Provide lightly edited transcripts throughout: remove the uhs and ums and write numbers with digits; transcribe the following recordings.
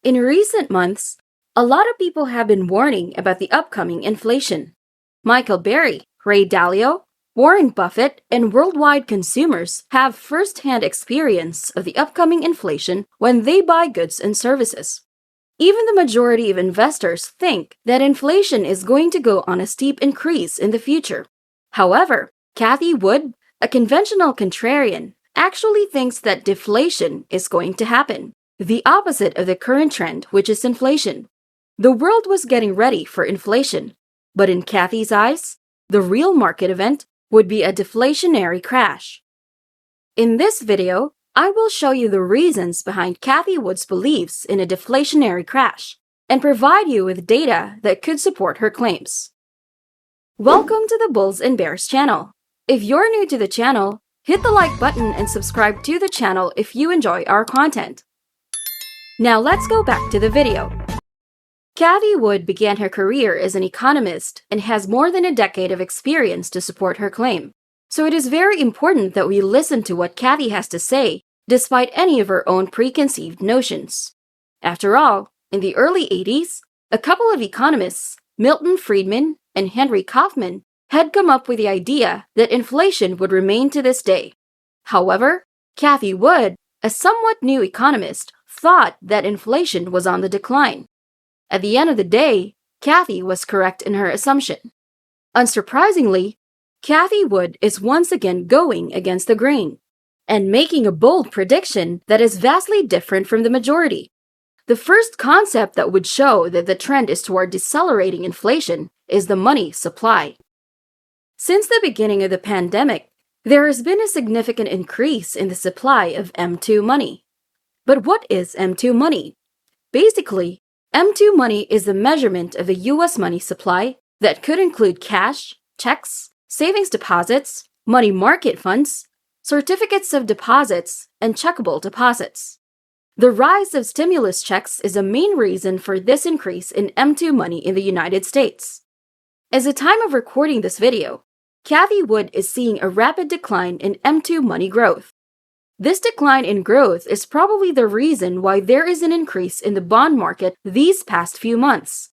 In recent months, a lot of people have been warning about the upcoming inflation. Michael Burry, Ray Dalio, Warren Buffett, and worldwide consumers have first-hand experience of the upcoming inflation when they buy goods and services. Even the majority of investors think that inflation is going to go on a steep increase in the future. However, Cathie Wood, a conventional contrarian, actually thinks that deflation is going to happen, the opposite of the current trend, which is inflation. The world was getting ready for inflation, but in Cathie's eyes, the real market event would be a deflationary crash. In this video, I will show you the reasons behind Cathie Wood's beliefs in a deflationary crash and provide you with data that could support her claims. Welcome to the Bulls and Bears channel. If you're new to the channel, hit the like button and subscribe to the channel if you enjoy our content. Now let's go back to the video. Cathie Wood began her career as an economist and has more than a decade of experience to support her claim. So it is very important that we listen to what Cathie has to say, despite any of her own preconceived notions. After all, in the early 80s, a couple of economists, Milton Friedman and Henry Kaufman, had come up with the idea that inflation would remain to this day. However, Cathie Wood, a somewhat new economist, thought that inflation was on the decline. At the end of the day, Cathie was correct in her assumption. Unsurprisingly, Cathie Wood is once again going against the grain and making a bold prediction that is vastly different from the majority. The first concept that would show that the trend is toward decelerating inflation is the money supply. Since the beginning of the pandemic, there has been a significant increase in the supply of M2 money. But what is M2 money? Basically, M2 money is the measurement of the U.S. money supply that could include cash, checks, savings deposits, money market funds, certificates of deposits, and checkable deposits. The rise of stimulus checks is a main reason for this increase in M2 money in the United States. At the time of recording this video, Cathie Wood is seeing a rapid decline in M2 money growth. This decline in growth is probably the reason why there is an increase in the bond market these past few months.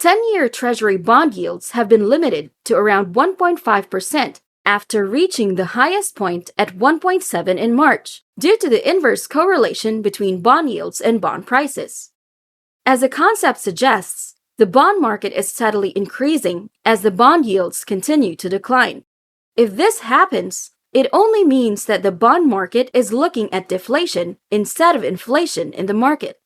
10-year Treasury bond yields have been limited to around 1.5% after reaching the highest point at 1.7 in March due to the inverse correlation between bond yields and bond prices. As the concept suggests, the bond market is steadily increasing as the bond yields continue to decline. If this happens, it only means that the bond market is looking at deflation instead of inflation in the market.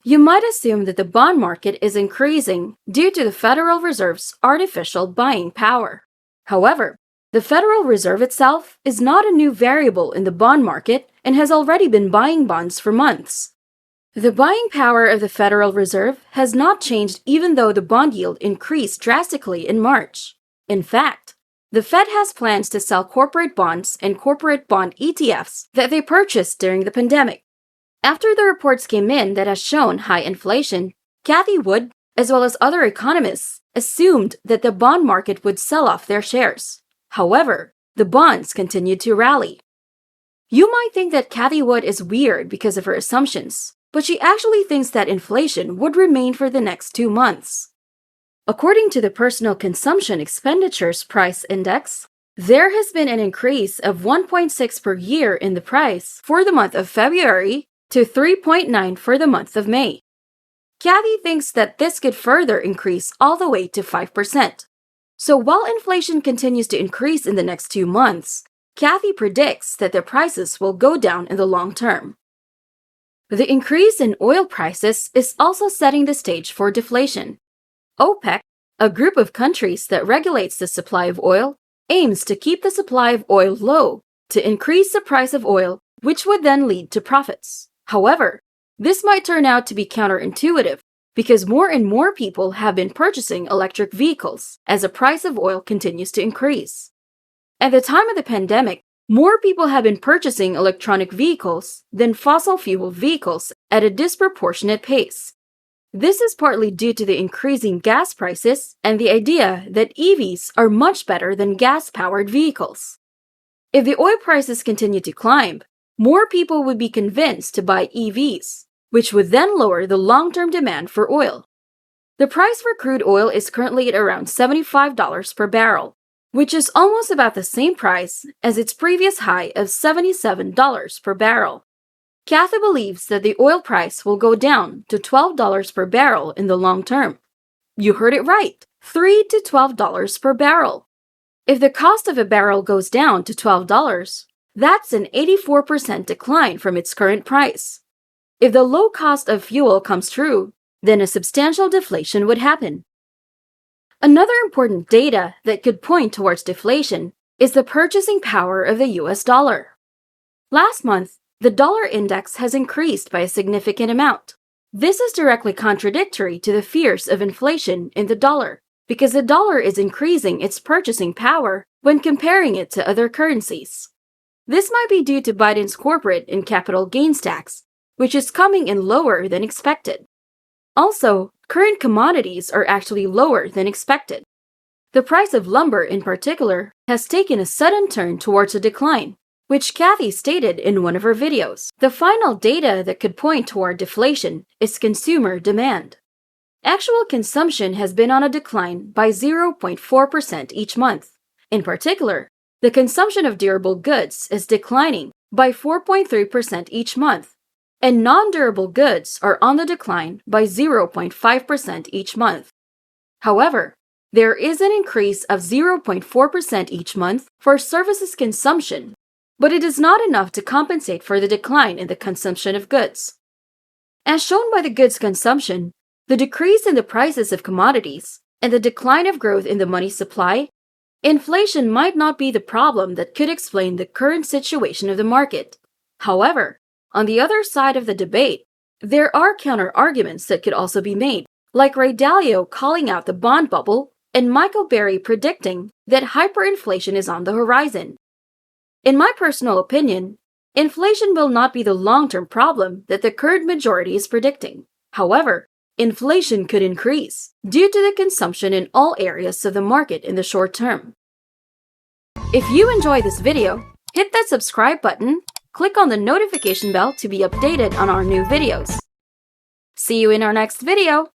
You might assume that the bond market is increasing due to the Federal Reserve's artificial buying power. However, the Federal Reserve itself is not a new variable in the bond market and has already been buying bonds for months. The buying power of the Federal Reserve has not changed even though the bond yield increased drastically in March. In fact, the Fed has plans to sell corporate bonds and corporate bond ETFs that they purchased during the pandemic. After the reports came in that has shown high inflation, Cathie Wood, as well as other economists, assumed that the bond market would sell off their shares. However, the bonds continued to rally. You might think that Cathie Wood is weird because of her assumptions, but she actually thinks that inflation would remain for the next 2 months. According to the Personal Consumption Expenditures Price Index, there has been an increase of 1.6 per year in the price for the month of February to 3.9 for the month of May. Cathie thinks that this could further increase all the way to 5%. So while inflation continues to increase in the next 2 months, Cathie predicts that the prices will go down in the long term. The increase in oil prices is also setting the stage for deflation. OPEC, a group of countries that regulates the supply of oil, aims to keep the supply of oil low to increase the price of oil, which would then lead to profits. However, this might turn out to be counterintuitive because more and more people have been purchasing electric vehicles as the price of oil continues to increase. At the time of the pandemic, more people have been purchasing electronic vehicles than fossil fuel vehicles at a disproportionate pace. This is partly due to the increasing gas prices and the idea that EVs are much better than gas-powered vehicles. If the oil prices continue to climb, more people would be convinced to buy EVs, which would then lower the long-term demand for oil. The price for crude oil is currently at around $75 per barrel, which is almost about the same price as its previous high of $77 per barrel. Cathie believes that the oil price will go down to $12 per barrel in the long term. You heard it right, $3 to $12 per barrel. If the cost of a barrel goes down to $12, that's an 84% decline from its current price. If the low cost of fuel comes true, then a substantial deflation would happen. Another important data that could point towards deflation is the purchasing power of the US dollar. Last month, the dollar index has increased by a significant amount. This is directly contradictory to the fears of inflation in the dollar, because the dollar is increasing its purchasing power when comparing it to other currencies. This might be due to Biden's corporate and capital gains tax, which is coming in lower than expected. Also, current commodities are actually lower than expected. The price of lumber in particular has taken a sudden turn towards a decline, which Cathie stated in one of her videos. The final data that could point toward deflation is consumer demand. Actual consumption has been on a decline by 0.4% each month. In particular, the consumption of durable goods is declining by 4.3% each month, and non-durable goods are on the decline by 0.5% each month. However, there is an increase of 0.4% each month for services consumption, but it is not enough to compensate for the decline in the consumption of goods. As shown by the goods consumption, the decrease in the prices of commodities, and the decline of growth in the money supply, inflation might not be the problem that could explain the current situation of the market. However, on the other side of the debate, there are counter-arguments that could also be made, like Ray Dalio calling out the bond bubble and Michael Berry predicting that hyperinflation is on the horizon. In my personal opinion, inflation will not be the long-term problem that the current majority is predicting. However, inflation could increase due to the consumption in all areas of the market in the short term. If you enjoyed this video, hit that subscribe button, click on the notification bell to be updated on our new videos. See you in our next video!